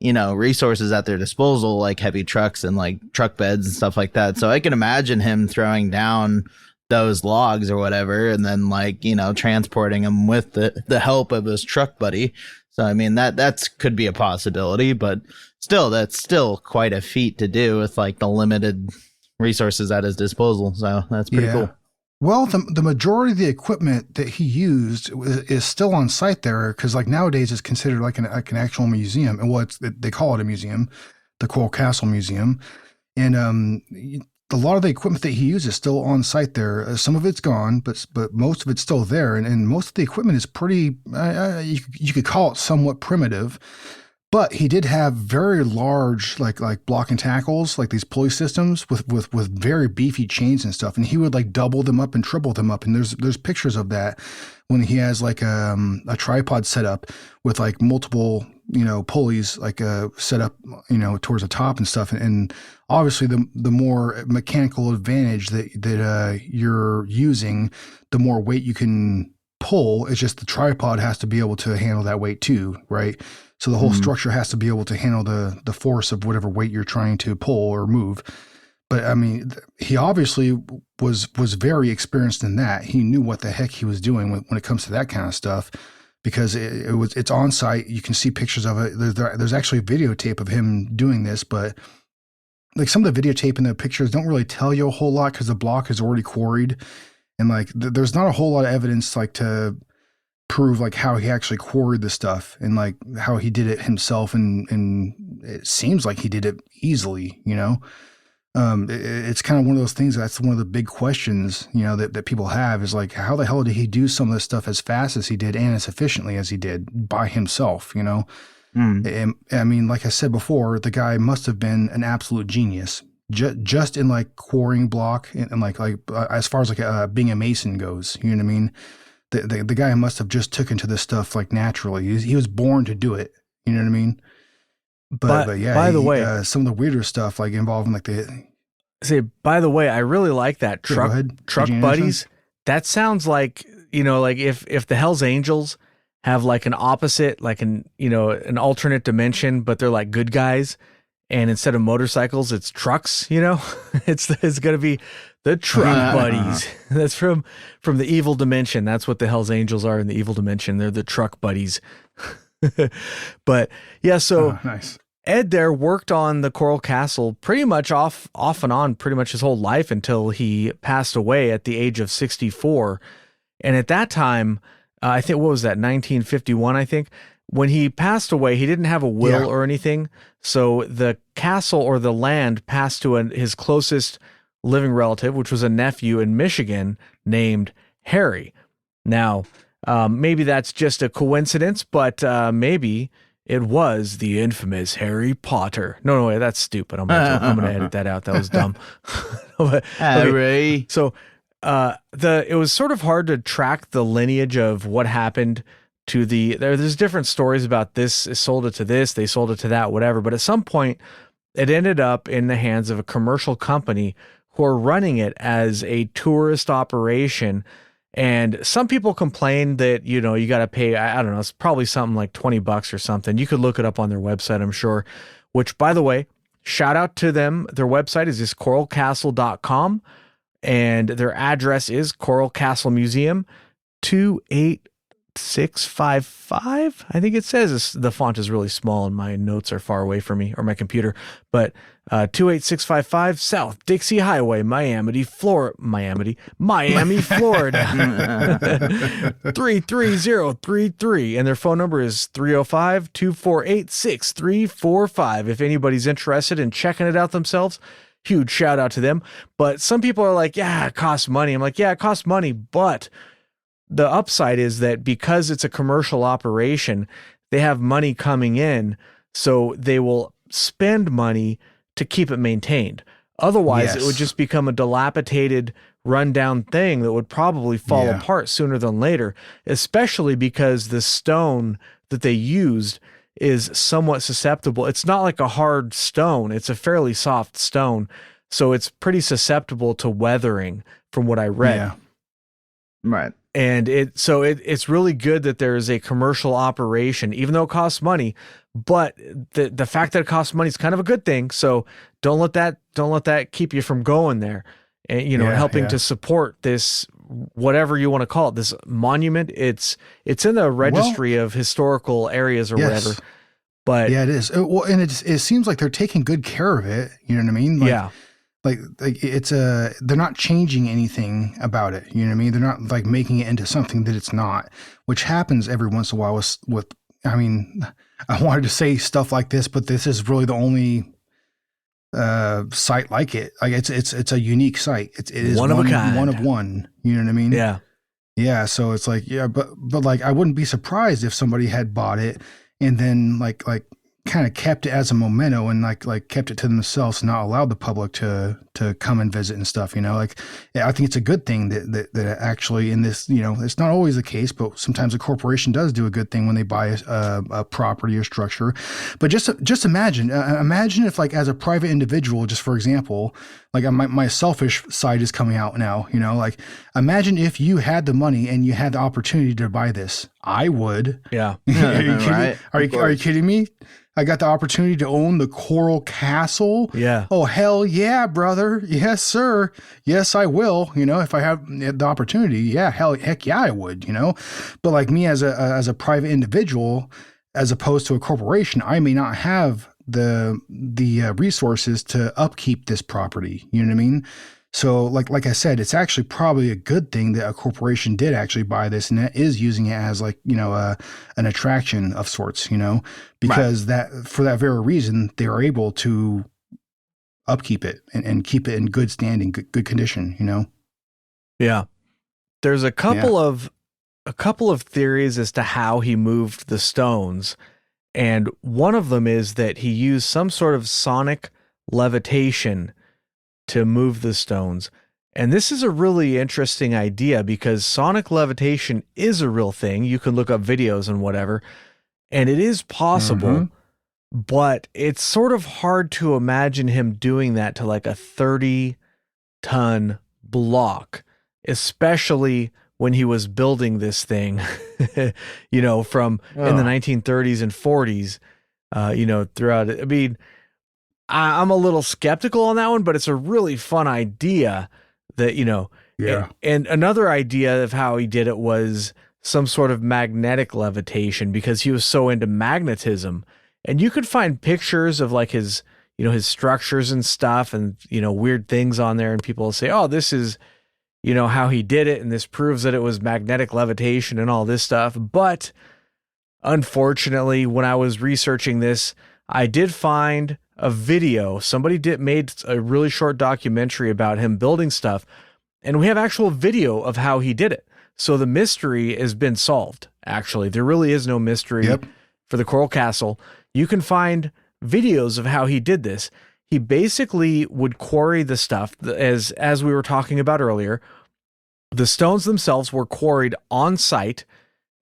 B: resources at their disposal, like heavy trucks and like truck beds and stuff like that. So I can imagine him throwing down those logs or whatever, and then like, transporting them with the help of his truck buddy. So, I mean, that's could be a possibility, but still, that's still quite a feat to do with like the limited resources at his disposal. So that's pretty cool.
A: Well, the majority of the equipment that he used is still on site there, because like nowadays it's considered like an actual museum, and they call it a museum, the Coral Castle Museum, and a lot of the equipment that he used is still on site there. Some of it's gone, but most of it's still there, and most of the equipment is pretty. You could call it somewhat primitive. But he did have very large, like block and tackles, like these pulley systems with very beefy chains and stuff. And he would like double them up and triple them up. And there's pictures of that when he has like a tripod set up with like multiple, pulleys like set up, towards the top and stuff. And obviously the more mechanical advantage that you're using, the more weight you can pull. It's just the tripod has to be able to handle that weight too, right? So the whole structure has to be able to handle the force of whatever weight you're trying to pull or move. But I mean, he obviously was very experienced in that. He knew what the heck he was doing when it comes to that kind of stuff, because it's on site. You can see pictures of it. There's actually a videotape of him doing this, but like some of the videotape and the pictures don't really tell you a whole lot because the block is already quarried, and like there's not a whole lot of evidence like to prove like how he actually quarried the stuff and like how he did it himself, and it seems like he did it easily. It's kind of one of those things that's one of the big questions that people have, is like, how the hell did he do some of this stuff as fast as he did and as efficiently as he did by himself? And, I mean, like I said before, the guy must have been an absolute genius just in like quarrying block and like as far as like being a mason goes. You know what I mean? The guy must have just took into this stuff like naturally. He was born to do it. You know what I mean? But yeah.
C: By the way,
A: some of the weirder stuff like involving like
C: by the way, I really like that truck buddies. That sounds like like if the Hell's Angels have like an opposite, like an alternate dimension, but they're like good guys, and instead of motorcycles, it's trucks. It's gonna be the truck buddies. That's from the evil dimension. That's what the Hell's Angels are in the evil dimension. They're the truck buddies. But yeah, so
A: nice.
C: Ed there worked on the Coral Castle pretty much off and on pretty much his whole life until he passed away at the age of 64. And at that time, I think, what was that, 1951, I think? When he passed away, he didn't have a will or anything. So the castle or the land passed to his closest living relative, which was a nephew in Michigan named Harry. Now, maybe that's just a coincidence, but maybe it was the infamous Harry Potter. No, wait, that's stupid. I'm gonna edit that out. That was dumb.
B: Harry.
C: So, it was sort of hard to track the lineage of what happened to there's different stories about this. It sold it to this, they sold it to that, whatever. But at some point, it ended up in the hands of a commercial company who are running it as a tourist operation. And some people complain that, you got to pay, I don't know, it's probably something like $20 or something. You could look it up on their website, I'm sure, which, by the way, shout out to them. Their website is just coralcastle.com, and their address is Coral Castle Museum, 28655. I think it says the font is really small and my notes are far away from me, or my computer, but 28655 South Dixie Highway, Miami, Florida, 33033. And their phone number is 305-248-6345. If anybody's interested in checking it out themselves, huge shout out to them. But some people are like, yeah, it costs money. I'm like, yeah, it costs money, but the upside is that because it's a commercial operation, they have money coming in, so they will spend money to keep it maintained. Otherwise, It would just become a dilapidated, rundown thing that would probably fall apart sooner than later, especially because the stone that they used is somewhat susceptible. It's not like a hard stone. It's a fairly soft stone, so it's pretty susceptible to weathering from what I read.
B: Yeah. Right.
C: And it's really good that there is a commercial operation, even though it costs money. But the fact that it costs money is kind of a good thing. So don't let that keep you from going there, and helping to support this, whatever you want to call it, this monument. It's in the registry of historical areas or whatever. But
A: yeah, it is. Well, and it seems like they're taking good care of it. You know what I mean? Like it's they're not changing anything about it. You know what I mean? They're not like making it into something that it's not, which happens every once in a while with I mean, I wanted to say stuff like this, but this is really the only site like it. Like it's a unique site. It is
C: one of a kind,
A: one of one. You know what I mean?
C: Yeah.
A: Yeah. So it's like, but like, I wouldn't be surprised if somebody had bought it and then like kind of kept it as a memento and like kept it to themselves and not allowed the public to come and visit and stuff, Like, yeah, I think it's a good thing that actually in this, it's not always the case, but sometimes a corporation does do a good thing when they buy a property or structure. But just imagine if, like, as a private individual, just for example, like my selfish side is coming out now, like, imagine if you had the money and you had the opportunity to buy this. I would.
C: Yeah.
A: Are you kidding?
B: Right.
A: Are you kidding me? I got the opportunity to own the Coral Castle.
C: Yeah.
A: Oh, hell yeah, brother. Yes, sir. Yes, I will. If I have the opportunity, yeah, heck yeah, I would, But like me as a private individual, as opposed to a corporation, I may not have the resources to upkeep this property. You know what I mean? So like I said, it's actually probably a good thing that a corporation did actually buy this and that is using it as like, an attraction of sorts, because that for that very reason, they are able to upkeep it and keep it in good standing, good condition,
C: Yeah. There's a couple of theories as to how he moved the stones. And one of them is that he used some sort of sonic levitation to move the stones. And this is a really interesting idea because sonic levitation is a real thing. You can look up videos and whatever, and it is possible, but it's sort of hard to imagine him doing that to like a 30-ton block, especially when he was building this thing, from in the 1930s and 40s, throughout it. I mean, I'm a little skeptical on that one, but it's a really fun idea that, and another idea of how he did it was some sort of magnetic levitation because he was so into magnetism. And you could find pictures of like his structures and stuff and, weird things on there. And people will say, oh, this is, how he did it. And this proves that it was magnetic levitation and all this stuff. But unfortunately, when I was researching this, I did find a video. Somebody made a really short documentary about him building stuff, and we have actual video of how he did it. So the mystery has been solved. Actually, there really is no mystery for the Coral Castle. You can find videos of how he did this. He basically would quarry the stuff, as we were talking about earlier. The stones themselves were quarried on site,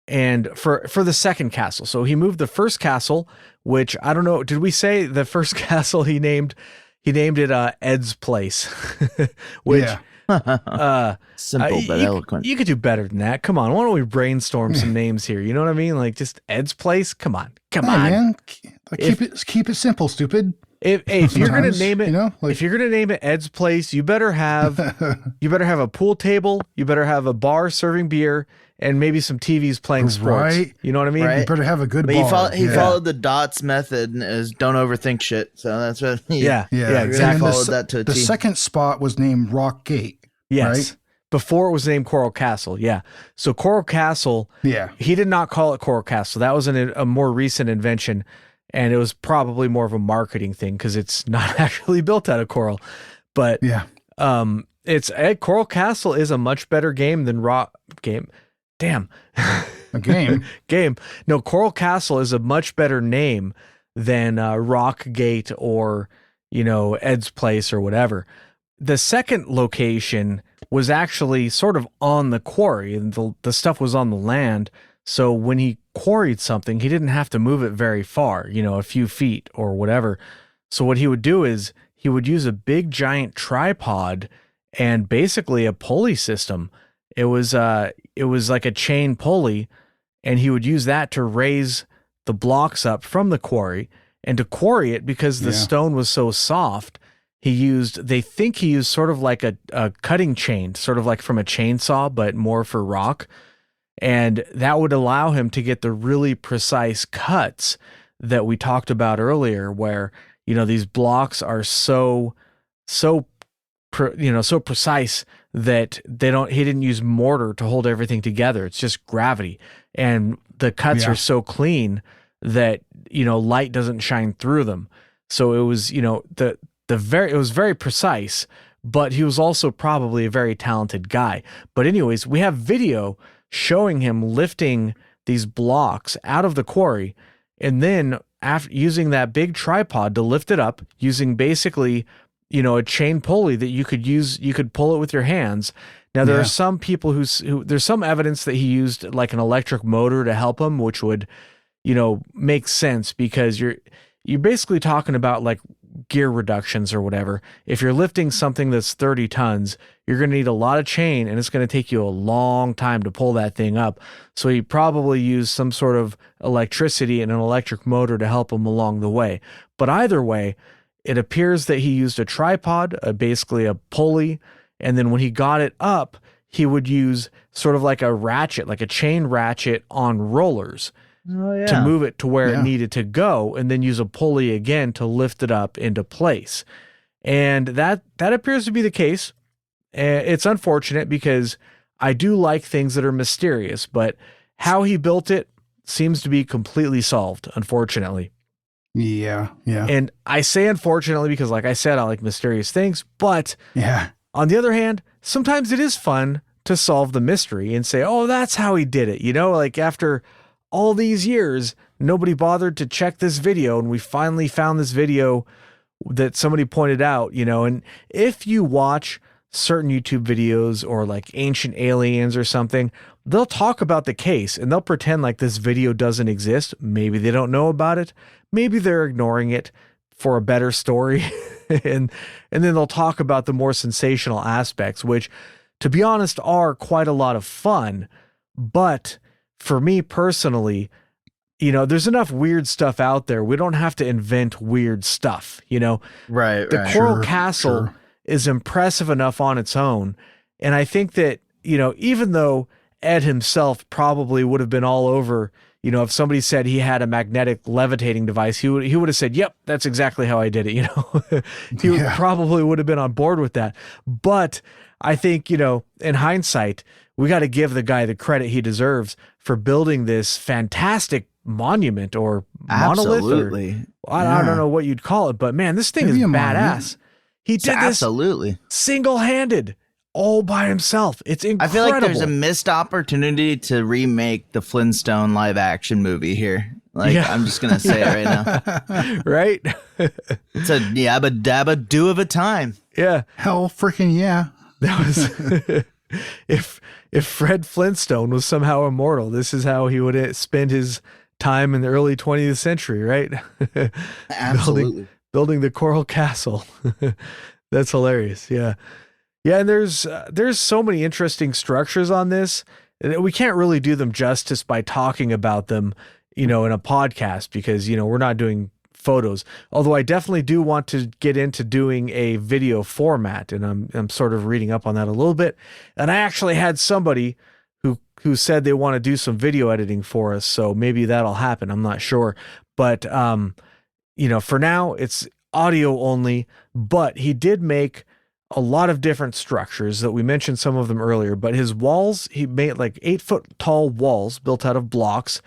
C: and for the second castle. So he moved the first castle, which I don't know. Did we say the first castle he named it Ed's Place? Which
B: simple but eloquent.
C: You could do better than that. Come on, why don't we brainstorm some names here? You know what I mean? Like just Ed's Place. Come on,
A: man. Keep it simple, stupid.
C: If you're gonna name it, if you're gonna name it Ed's Place, you better have a pool table. You better have a bar serving beer, and maybe some TVs playing sports. Right. You know what I mean?
B: Right.
A: You better have a good bar.
B: He followed the dots method and is don't overthink shit. So that's what
C: exactly.
B: Followed that to a
A: the
B: T.
A: second spot was named Rock Gate.
C: Yes.
A: Right?
C: Before it was named Coral Castle. Yeah. So Coral Castle, he did not call it Coral Castle. That was a more recent invention, and it was probably more of a marketing thing because it's not actually built out of coral. But Coral Castle is a much better game than Rock Game. Damn.
A: A game.
C: No, Coral Castle is a much better name than Rock Gate or, Ed's Place or whatever. The second location was actually sort of on the quarry, and the stuff was on the land. So when he quarried something, he didn't have to move it very far, a few feet or whatever. So what he would do is he would use a big giant tripod and basically a pulley system. It was like a chain pulley, and he would use that to raise the blocks up from the quarry. And to quarry it, because the stone was so soft, they think he used sort of like a cutting chain, sort of like from a chainsaw, but more for rock. And that would allow him to get the really precise cuts that we talked about earlier, where, these blocks are so precise that he didn't use mortar to hold everything together. It's just gravity. And the cuts are so clean that, light doesn't shine through them. So it was, it was very precise, but he was also probably a very talented guy. But anyways, we have video showing him lifting these blocks out of the quarry, and then after using that big tripod to lift it up, using basically, a chain pulley that you could pull it with your hands. Now there are some people who there's some evidence that he used like an electric motor to help him, which would, make sense because you're basically talking about like gear reductions or whatever. If you're lifting something that's 30 tons, you're going to need a lot of chain, and it's going to take you a long time to pull that thing up. So he probably used some sort of electricity and an electric motor to help him along the way. But either way, it appears that he used a tripod, basically a pulley, and then when he got it up, he would use sort of like a ratchet, like a chain ratchet on rollers to move it to where it needed to go, and then use a pulley again to lift it up into place. And that appears to be the case. It's unfortunate because I do like things that are mysterious, but how he built it seems to be completely solved, unfortunately.
A: Yeah.
C: And I say unfortunately because, like I said, I like mysterious things, but on the other hand, sometimes it is fun to solve the mystery and say, oh, that's how he did it. Like after all these years, nobody bothered to check this video, and we finally found this video that somebody pointed out, and if you watch certain YouTube videos or like Ancient Aliens or something, they'll talk about the case and they'll pretend like this video doesn't exist. Maybe they don't know about it. Maybe they're ignoring it for a better story. and then they'll talk about the more sensational aspects, which, to be honest, are quite a lot of fun. But for me personally, there's enough weird stuff out there. We don't have to invent weird stuff,
B: Right.
C: The Coral Castle is impressive enough on its own. And I think that, even though Ed himself probably would have been all over, if somebody said he had a magnetic levitating device, he would have said, yep, that's exactly how I did it. He probably would have been on board with that. But I think, in hindsight, we got to give the guy the credit he deserves for building this fantastic monument or monolith.
B: Absolutely.
C: I don't know what you'd call it, but man, this thing
A: Maybe
C: is
A: a
C: badass.
A: monument.
C: He did this
B: Absolutely.
C: single-handed, all by himself. It's incredible.
B: I feel like there's a missed opportunity to remake the Flintstone live action movie here. Like,
C: Yeah.
B: I'm just gonna say it right now.
C: right?
B: It's a yabba dabba do of a time.
C: Yeah.
A: Hell freaking yeah.
C: That was if Fred Flintstone was somehow immortal, this is how he would spend his time in the early 20th century, right?
B: Absolutely.
C: Building the Coral Castle. That's hilarious. Yeah. Yeah, and there's so many interesting structures on this. We can't really do them justice by talking about them, in a podcast because, we're not doing photos. Although I definitely do want to get into doing a video format, and I'm sort of reading up on that a little bit. And I actually had somebody who said they want to do some video editing for us, so maybe that'll happen. I'm not sure. But for now it's audio only, but he did make a lot of different structures that we mentioned some of them earlier, but his walls, he made like 8-foot tall walls built out of blocks.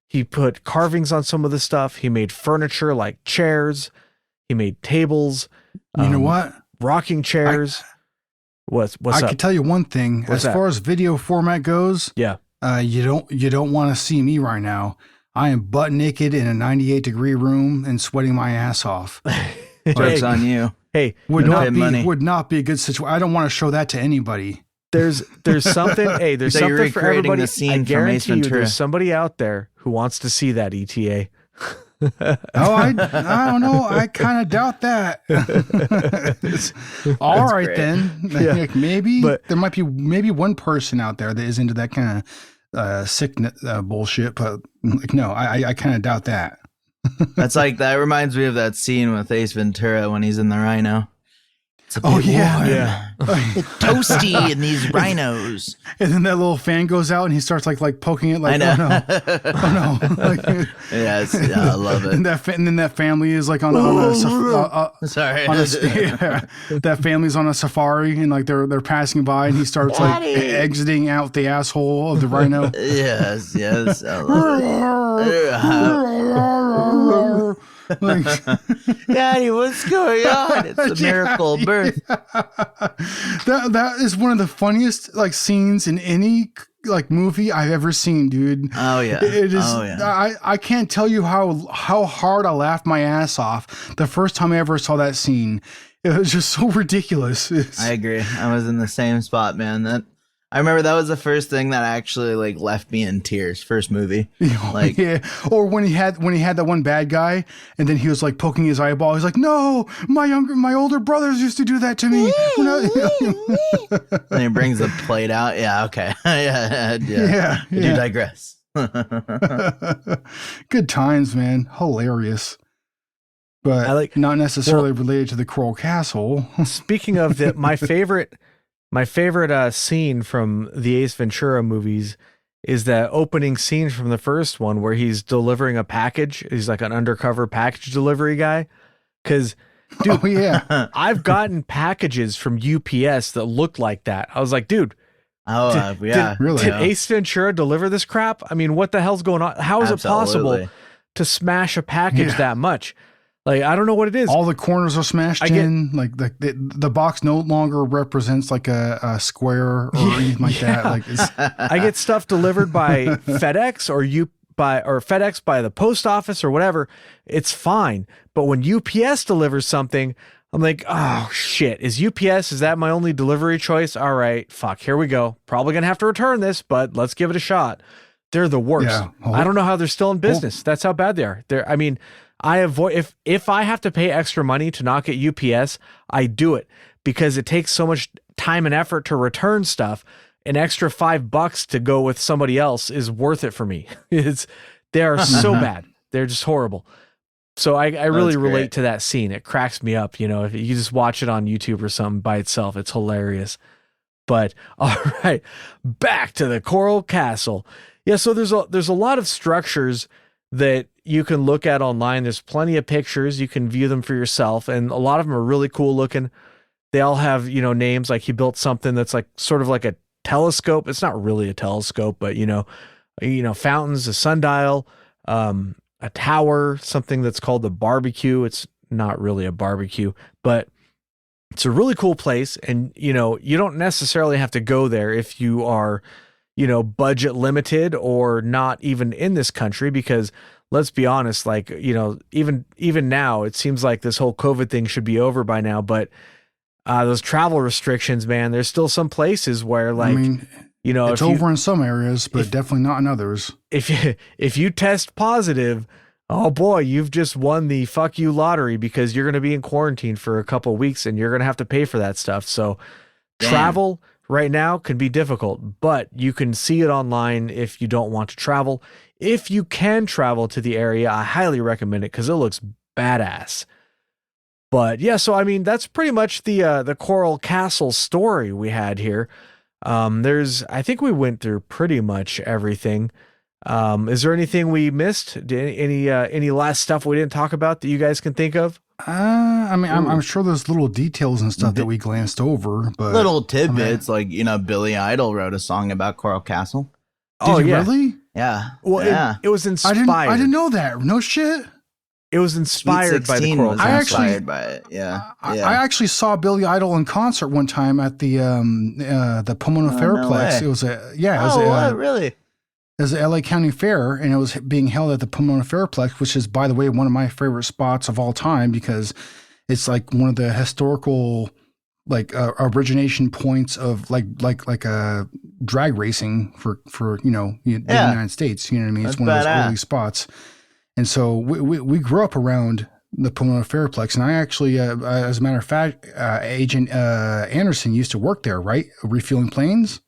C: He put carvings on some of the stuff. He made furniture like chairs. He made tables.
A: You know what?
C: Rocking chairs. What's
A: I
C: up?
A: can tell you one thing.
C: What's
A: as far as video format goes,
C: Yeah.
A: you don't want to see me right now. I am butt naked in a 98-degree room and sweating my ass off.
B: Joke's on you.
C: Hey,
A: Would
B: No
A: not
B: pay
A: be
B: money.
A: would not be a good situation. I don't want to show that to anybody.
C: there's something. Hey, there's
B: So you're
C: something for
B: recreating
C: everybody.
B: the scene
C: I
B: from Ace
C: guarantee you,
B: Ventura.
C: there's somebody out there who wants to see that ETA.
A: Oh, I don't know. I kind of doubt that. All right,
B: great.
A: then.
C: Yeah.
A: Like, maybe
C: But-
A: there might be one person out there that is into that kind of sick bullshit. But like, no, I kind of doubt that.
B: That's like, that reminds me of that scene with Ace Ventura when he's in the rhino. It's a
A: Oh,
B: bit
A: yeah.
B: warm.
C: Yeah.
B: Toasty in these rhinos.
A: And then that little fan goes out and he starts like poking it. Like,
B: I know.
A: oh no, like,
B: Yes, yeah, I love it.
A: and then that family is like on a
B: Sorry.
A: yeah, that family's on a safari and like they're passing by and he starts like
B: Daddy.
A: exiting out the asshole of the rhino.
B: Yes, yes. I love
A: Like,
B: it. Daddy, what's going on? It's a miracle birth.
A: that is one of the funniest like scenes in any like movie I've ever seen, dude.
B: Oh, yeah.
A: It is.
B: Oh, yeah.
A: I can't tell you how hard I laughed my ass off the first time I ever saw that scene. It was just so ridiculous.
B: I agree. I was in the same spot, man. I remember that was the first thing that actually like left me in tears. First movie. Like,
A: yeah. Or when he had that one bad guy, and then he was like poking his eyeball. He's like, "No, my older brothers used to do that to me."
B: and he brings the plate out. Yeah, okay. yeah.
A: Yeah,
B: I do
A: yeah.
B: digress.
A: Good times, man. Hilarious. But not necessarily related to the Coral Castle.
C: Speaking of that, my favorite scene from the Ace Ventura movies is that opening scene from the first one where he's delivering a package. He's like an undercover package delivery guy. Because, dude,
A: Oh yeah.
C: I've gotten packages from UPS that looked like that. I was like, dude,
B: Oh, yeah.
A: Really?
C: did Ace Ventura deliver this crap? I mean, what the hell's going on? How is it
B: Absolutely.
C: possible to smash a package
A: Yeah.
C: that much? Like, I don't know what it is.
A: All the corners are smashed
C: I get-
A: in. Like the box no longer represents like a square or anything like that.
C: Yeah.
A: Like it's,
C: I get stuff delivered by FedEx or FedEx by the post office or whatever. It's fine. But when UPS delivers something, I'm like, oh shit, is that my only delivery choice? All right, fuck, here we go. Probably gonna have to return this, but let's give it a shot. They're the worst.
A: Yeah.
C: I don't know how they're still in business. That's how bad they are. I avoid, if I have to pay extra money to not get UPS, I do it because it takes so much time and effort to return stuff. An extra $5 to go with somebody else is worth it for me. They are so bad. They're just horrible. So I really
B: That's
C: relate
B: great.
C: to that scene. It cracks me up. If you just watch it on YouTube or something by itself, it's hilarious. But all right, back to the Coral Castle. Yeah. So there's a lot of structures that you can look at online. There's plenty of pictures. You can view them for yourself. And a lot of them are really cool looking. They all have, names. Like he built something that's like sort of like a telescope. It's not really a telescope, but fountains, a sundial, a tower, something that's called the barbecue. It's not really a barbecue, but it's a really cool place. And, you know, you don't necessarily have to go there if you are, you know, budget limited or not even in this country, because let's be honest, like, you know, even now, it seems like this whole COVID thing should be over by now, but those travel restrictions, man, there's still some places where, like, I mean, you know,
A: it's over in some areas, but definitely not in others.
C: If you test positive, oh boy, you've just won the fuck you lottery, because you're going to be in quarantine for a couple of weeks and you're going to have to pay for that stuff. So travel right now can be difficult, but you can see it online if you don't want to travel. If you can travel to the area, I highly recommend it because it looks badass. But yeah, so I mean, that's pretty much the Coral Castle story we had here. I think we went through pretty much everything. Is there anything we missed? Any last stuff we didn't talk about that you guys can think of?
A: I mean, I'm sure there's little details and stuff that we glanced over, but
B: little tidbits, like, you know, Billy Idol wrote a song about Coral Castle.
A: Did you really?
B: Yeah.
C: Well,
B: yeah.
C: It was inspired.
A: I didn't know that. No shit.
C: It was inspired by the Coral
B: Castle.
C: Inspired
B: by it. Yeah.
A: I actually saw Billy Idol in concert one time at the Pomona Fairplex.
B: No,
A: it was
B: really?
A: It was the LA County Fair, and it was being held at the Pomona Fairplex, which is, by the way, one of my favorite spots of all time, because it's like one of the historical, like, origination points of like drag racing for you know, the United States. You know what I mean? It's one of those early spots. And so we grew up around the Pomona Fairplex, and I actually, as a matter of fact, Agent Anderson used to work there, right? Refueling planes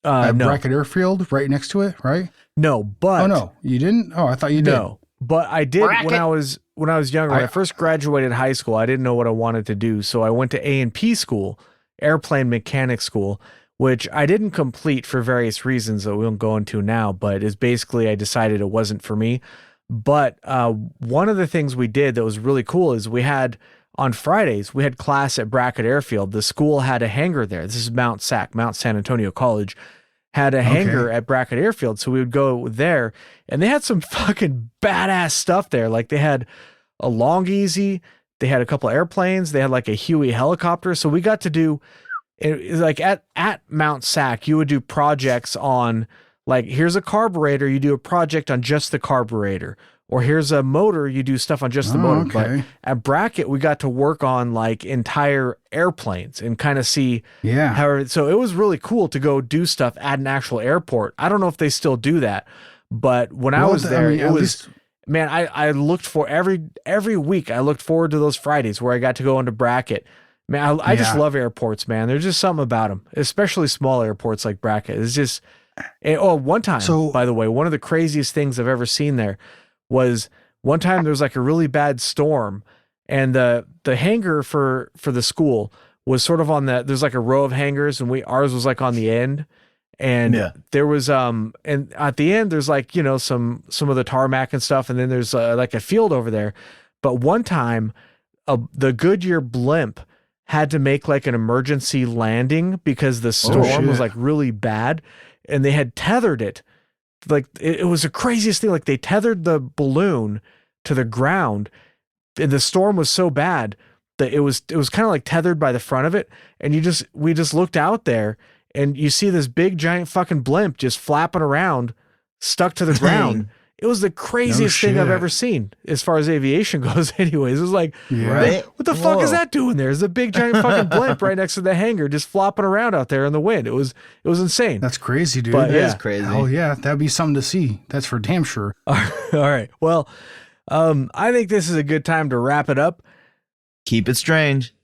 A: at
C: no.
A: Brackett Airfield, right next to it, right?
C: No, but
A: no, you didn't. Oh, I thought you did.
C: No, but I did when I was younger. When I first graduated high school, I didn't know what I wanted to do, so I went to A&P school, airplane mechanic school, which I didn't complete for various reasons that we won't go into now. But is basically I decided it wasn't for me. But one of the things we did that was really cool is on Fridays, we had class at Brackett Airfield. The school had a hangar there. This is Mount San Antonio College, had a hangar at Brackett Airfield. So we would go there, and they had some fucking badass stuff there. Like, they had a Long Easy, they had a couple airplanes, they had like a Huey helicopter. So we got to do, like, at Mount Sac, you would do projects on, like, here's a carburetor, you do a project on just the carburetor. Or here's a motor, you do stuff on just the motor.
A: Okay.
C: But at Brackett, we got to work on, like, entire airplanes and kind of see how. So it was really cool to go do stuff at an actual airport. I don't know if they still do that, but when I was there, it was, man, I looked for every week. I looked forward to those Fridays where I got to go into Brackett. Man, I just love airports, man. There's just something about them, especially small airports like Brackett. It's just, one time, by the way, one of the craziest things I've ever seen there was one time there was like a really bad storm, and the hangar for the school was sort of on there's like a row of hangars, and ours was like on the end, and there was and at the end there's, like, you know, some of the tarmac and stuff, and then there's like a field over there. But one time the Goodyear blimp had to make like an emergency landing because the storm was like really bad, and they had tethered it. Like, it was the craziest thing. Like, they tethered the balloon to the ground, and the storm was so bad that it was kind of like tethered by the front of it. And we just looked out there, and you see this big giant fucking blimp just flapping around, stuck to the ground. It was the craziest thing I've ever seen as far as aviation goes. Anyways, it was like, what the fuck is that doing there? There's a big giant fucking blimp right next to the hangar, just flopping around out there in the wind. It was insane.
A: That's crazy, dude.
C: But,
B: it is crazy.
A: Oh yeah, that'd be something to see. That's for damn sure.
C: All right. Well, I think this is a good time to wrap it up.
B: Keep it strange.